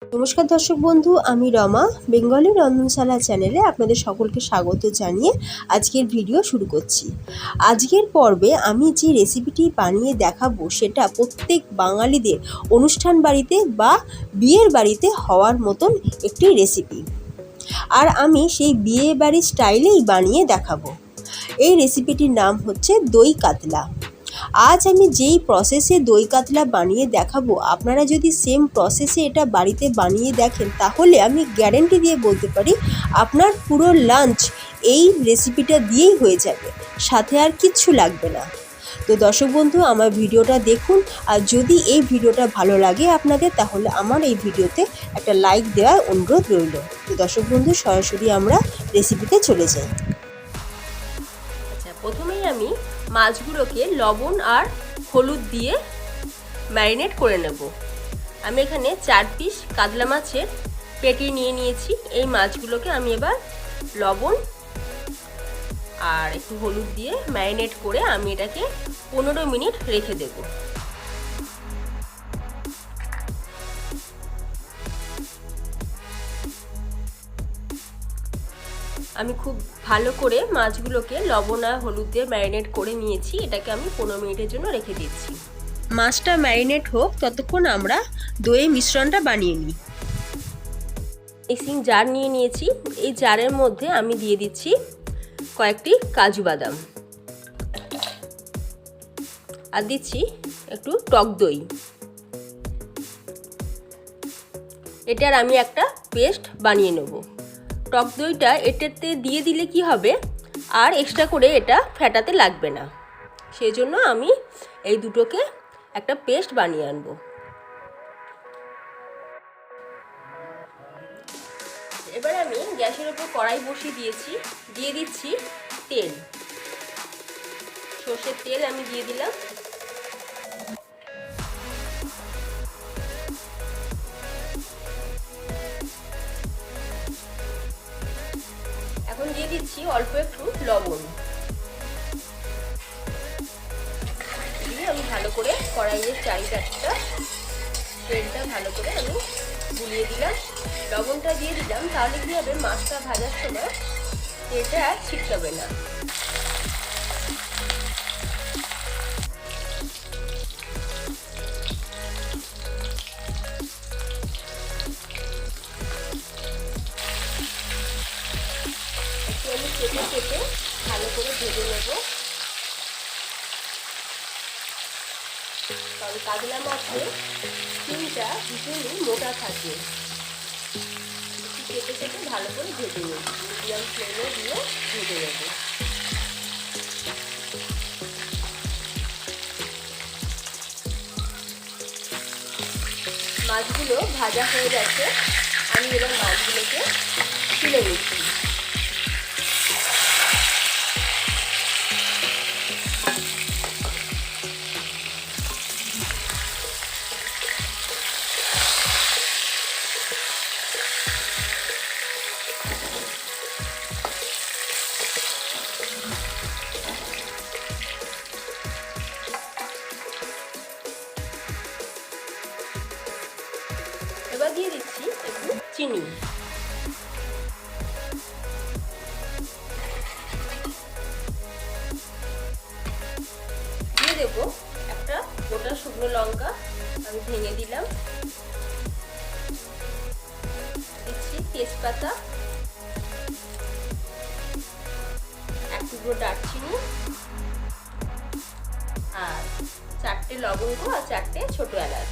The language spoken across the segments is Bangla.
নমস্কার দর্শক বন্ধু, আমি রমা বেঙ্গলি রন্ধনশালা চ্যানেলে আপনাদের সকলকে স্বাগত জানিয়ে আজকের ভিডিও শুরু করছি। আজকের পর্বে আমি যে রেসিপিটি বানিয়ে দেখাবো সেটা প্রত্যেক বাঙালিদের অনুষ্ঠান বাড়িতে বা বিয়ের বাড়িতে হওয়ার মতন একটি রেসিপি, আর আমি সেই বিয়ে বাড়ির স্টাইলেই বানিয়ে দেখাবো। এই রেসিপিটির নাম হচ্ছে দই কাতলা। আজ আমি যেই প্রসেসে দই কাতলা বানিয়ে দেখাবো, আপনারা যদি সেম প্রসেসে এটা বাড়িতে বানিয়ে দেখেন তাহলে আমি গ্যারেন্টি দিয়ে বলতে পারি আপনার পুরো লাঞ্চ এই রেসিপিটা দিয়েই হয়ে যাবে, সাথে আর কিচ্ছু লাগবে না। তো দর্শক বন্ধু, আমার ভিডিওটা দেখুন, আর যদি এই ভিডিওটা ভালো লাগে আপনাদের তাহলে আমার এই ভিডিওতে একটা লাইক দেওয়ার অনুরোধ রইল। তো দর্শক বন্ধু, সরাসরি আমরা রেসিপিতে চলে যাই। প্রথমেই আমি মাছগুলোকে লবণ আর হলুদ দিয়ে ম্যারিনেট করে নেব। আমি এখানে 4 পিস কাতলা মাছের পেটি নিয়ে নিয়েছি। এই মাছগুলোকে আমি এবার লবণ আর একটু হলুদ দিয়ে ম্যারিনেট করে আমি এটাকে 15 মিনিট রেখে দেব। আমি খুব ভালো করে মাছগুলোকে লবণ আর হলুদ দিয়ে ম্যারিনেট করে নিয়েছি। এটাকে আমি 15 মিনিটের জন্য রেখে দিচ্ছি। মাছটা ম্যারিনেট হোক ততক্ষণ আমরা দইয়ের মিশ্রণটা বানিয়ে নিই। মিক্সিং জার নিয়ে নিয়েছি। এই জারের মধ্যে আমি দিয়ে দিচ্ছি কয়েকটি কাজু বাদাম, আর দিচ্ছি একটু টক দই। এটার আমি একটা পেস্ট বানিয়ে নেব। টক দইটা এটাতে দিয়ে দিলে কি হবে, আর এক্সট্রা করে এটা ফেটাতে লাগবে না। সেই জন্য আমি এই দুটোকে একটা পেস্ট বানিয়ে আনবো। এবার আমি গ্যাসের উপর কড়াই বসিয়ে দিয়েছি। দিয়ে দিচ্ছি তেল, সর্ষের তেল আমি দিয়ে দিলাম। এখন দিয়ে দিচ্ছি অল্প একটু লবণ দিয়ে আমি ভালো করে কড়াইয়ের চারিদিকটা তেলটা ভালো করে আমি গুলিয়ে দিলাম। লবণটা দিয়ে দিলাম, তাহলে কি হবে, মাছটা ভাজার সময় তেলটা আর ছিটকাবে না। একটু আমি কেটে কেটে ভালো করে ভেজে নেব, কারণ কাতলা মাছের স্কিনটা ভীষণই মোটা থাকে। কেটে কেটে ভালো করে ভেজে নেব, মিডিয়াম ফ্লেমে দিয়ে ভেজে নেব। মাছগুলো ভাজা হয়ে গেছে, আমি এবার মাছগুলোকে তুলে নিচ্ছি। এবার দিয়ে দিচ্ছি একটু চিনি, দিয়ে দেবো একটা গোটা শুকনো লঙ্কা আমি ভেঙে দিলাম। দিচ্ছি তেজপাতা, এক টুকরো দারচিনি, আর 4টে লবঙ্গ আর 4টে ছোট এলাচ।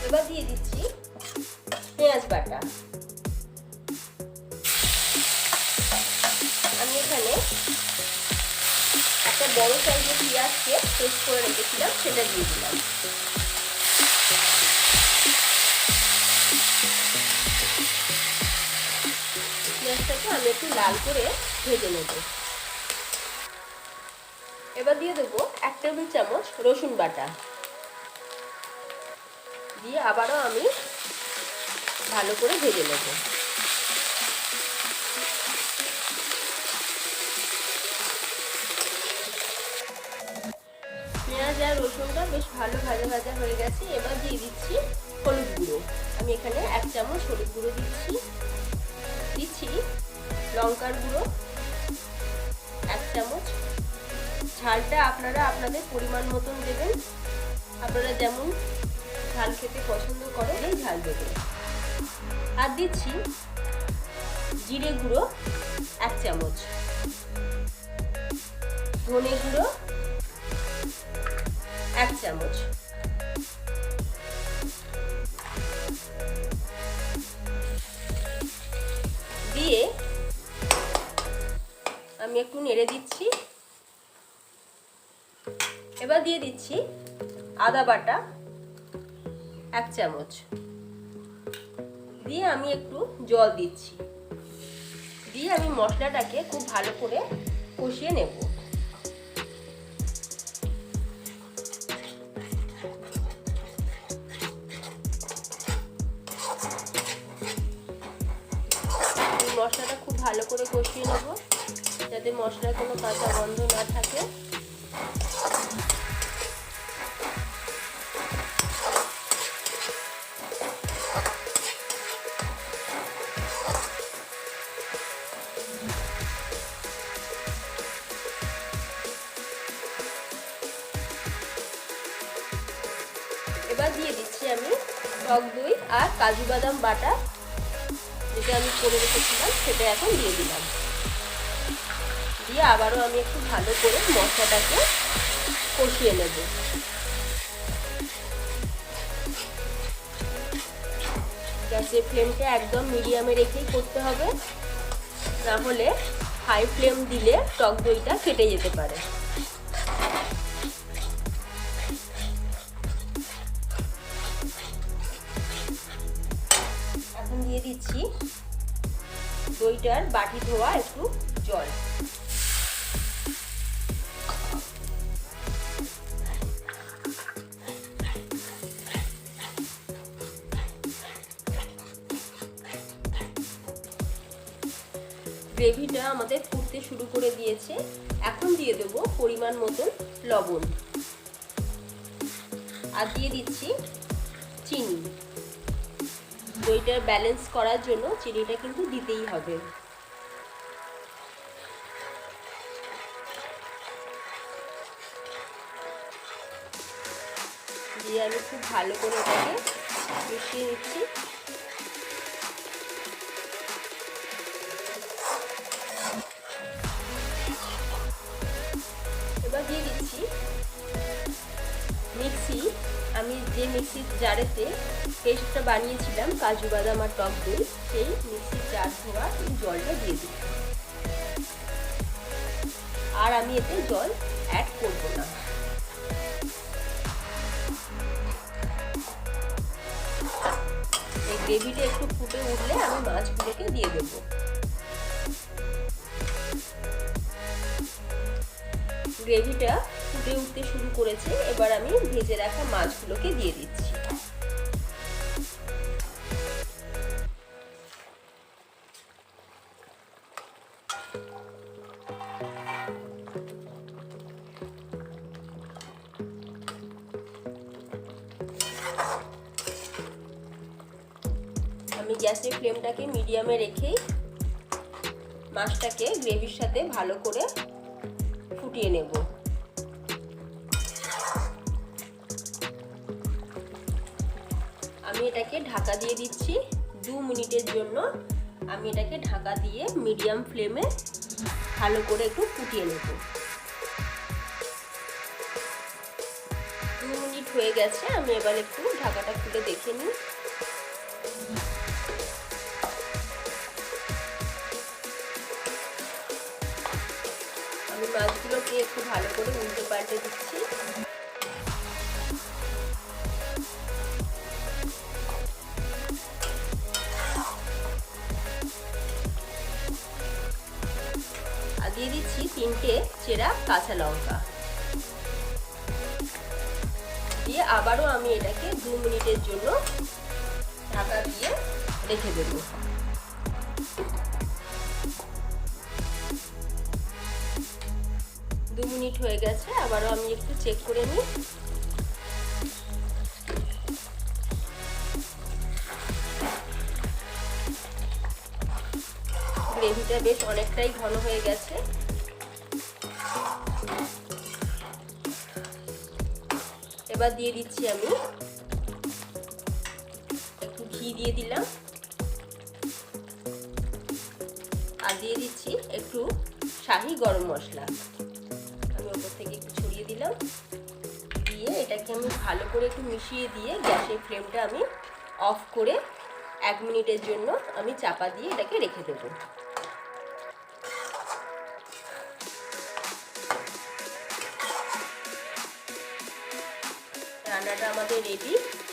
এবার দিয়ে দিচ্ছি পেঁয়াজ বাটা। আমি এখানে একটা বড় সাইজের পেঁয়াজকে পেস্ট করে রেখেছিলাম, সেটা দিয়ে দিলাম। পেঁয়াজটাকে আমি একটু লাল করে ভেজে নেব। এবার দিয়ে দেবো 1 টেবিল চামচ রসুন বাটা, দিয়ে আবারও আমি ভালো করে ভেজে নেব। ভালো ভাজা ভাজা হয়ে গেছে। এবার দিয়ে দিচ্ছি হলুদ গুঁড়ো। আমি এখানে 1 চামচ হলুদ গুঁড়ো দিচ্ছি লঙ্কার গুঁড়ো 1 চামচ। ঝালটা আপনারা আপনাদের পরিমাণ মতন দেবেন, আপনারা যেমন ঝাল খেতে পছন্দ করেন এই ঝাল দেবেন। আর দিচ্ছি জিরে গুঁড়ো 1 চামচ, ধনে গুঁড়ো 1 চামচ, দিয়ে আমি একটু নেড়ে দিচ্ছি। এবার দিয়ে দিচ্ছি আদা বাটা 1 চামচ, দিয়ে আমি একটু জল দিচ্ছি, দিয়ে আমি মশলাটাকে খুব ভালো করে কষিয়ে নেব। মশলাটা খুব ভালো করে কষিয়ে নেব যাতে মশলার কোনো কাঁচা গন্ধ না থাকে। এবার দিয়ে দিচ্ছি আমি টক দই আর কাজু বাদাম বাটা, যেটা আমি করে রেখেছিলাম সেটা এখন দিয়ে দিলাম। দিয়ে আবারও আমি একটু ভালো করে মশলাটাকে কষিয়ে নেব। গ্যাসের ফ্লেমটা একদম মিডিয়ামে রেখেই করতে হবে, না হলে হাই ফ্লেম দিলে টক দইটা কেটে যেতে পারে। এখন দিয়ে দিচ্ছি দইটার বাটি ধোয়া একটু জল। গ্রেভিটা আমাদের ফুটতে শুরু করে দিয়েছে। এখন দিয়ে দেবো পরিমাণ মতন লবণ, আর দিয়ে দিচ্ছি চিনি। দইটার ব্যালেন্স করার জন্য চিনিটা কিন্তু দিতেই হবে। দিয়ে আমি খুব ভালো করে এটাকে মিশিয়ে নিচ্ছি। এবার দিয়ে দিচ্ছি মিক্সি, আমি যে মিক্সির জারেতে পেস্টটা বানিয়েছিলাম কাজু বাদাম আর টক দই, সেই মিক্সির জার ধোয়া জলটা দিয়ে দিই। আর আমি এতে জল অ্যাড করব না। এই গ্রেভিটা একটু ফুটে উঠলে আমি মাছগুলোকে দিয়ে দেবো। গ্রেভিটা ফুটে উঠতে শুরু করেছে, এবার আমি ভেজে রাখা মাছগুলোকে দিয়ে দিচ্ছি। আমি গ্যাসের ফ্লেমটাকে মিডিয়ামে রেখেই মাছটাকে গ্রেভির সাথে ভালো করে ফুটিয়ে নেব। আমি এটাকে ঢাকা দিয়ে দিচ্ছি 2 মিনিটের জন্য। আমি এটাকে ঢাকা দিয়ে মিডিয়াম ফ্লেমে ভালো করে একটু ফুটিয়ে নেব। 2 মিনিট হয়ে গেছে, আমি এবার একটু ঢাকাটা খুলে দেখে নিই। আমি মাছগুলোকে একটু ভালো করে উল্টে পাল্টে দিচ্ছি। আর দিয়ে দিচ্ছি 3টে চেরা কাঁচা লঙ্কা। দিয়ে আবারও আমি এটাকে 2 মিনিটের জন্য ঢাকা দিয়ে রেখে দেব। 2 মিনিট হয়ে গেছে, আবারও আমি একটু চেক করে নিই। গ্রেভিটা বেশ অনেকটাই ঘন হয়ে গেছে। এবার দিয়ে দিচ্ছি আমি একটু ঘি দিয়ে দিলাম, আর দিয়ে দিচ্ছি একটু শাহি গরম মশলা। আমি ওপর থেকে একটু ছড়িয়ে দিলাম, দিয়ে এটাকে আমি ভালো করে একটু মিশিয়ে দিয়ে গ্যাসের ফ্লেমটা আমি অফ করে 1 মিনিটের জন্য আমি চাপা দিয়ে এটাকে রেখে দেবো। রান্নাটা আমাদের রেডি।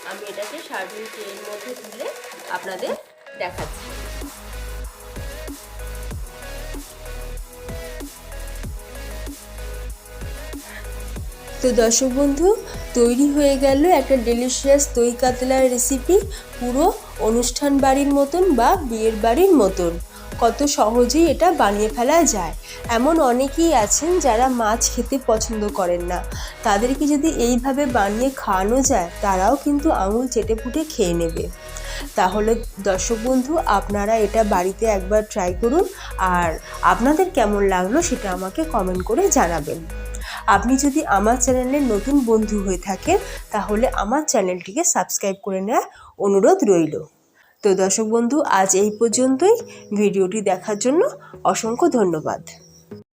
আমি এটাকে সার্ভিং ট্রের মধ্যে তুলে আপনাদের দেখাচ্ছি। তো দর্শক বন্ধু, তৈরি হয়ে গেল একটা ডেলিশিয়াস দই কাতলার রেসিপি, পুরো অনুষ্ঠান বাড়ির মতন বা বিয়ের বাড়ির মতন। কত সহজেই এটা বানিয়ে ফেলা যায়। এমন অনেকেই আছেন যারা মাছ খেতে পছন্দ করেন না, তাদেরকে যদি এইভাবে বানিয়ে খাওয়ানো যায় তারাও কিন্তু আঙুল চেটেপুটে খেয়ে নেবে। তাহলে দর্শক বন্ধু, আপনারা এটা বাড়িতে একবার ট্রাই করুন, আর আপনাদের কেমন লাগলো সেটা আমাকে কমেন্ট করে জানাবেন। আপনি যদি আমার চ্যানেলের নতুন বন্ধু হয়ে থাকেন তাহলে আমার চ্যানেলটিকে সাবস্ক্রাইব করে নেওয়ার অনুরোধ রইল। তো দর্শক বন্ধু, আজ এই পর্যন্তই। ভিডিওটি দেখার জন্য অসংখ্য ধন্যবাদ।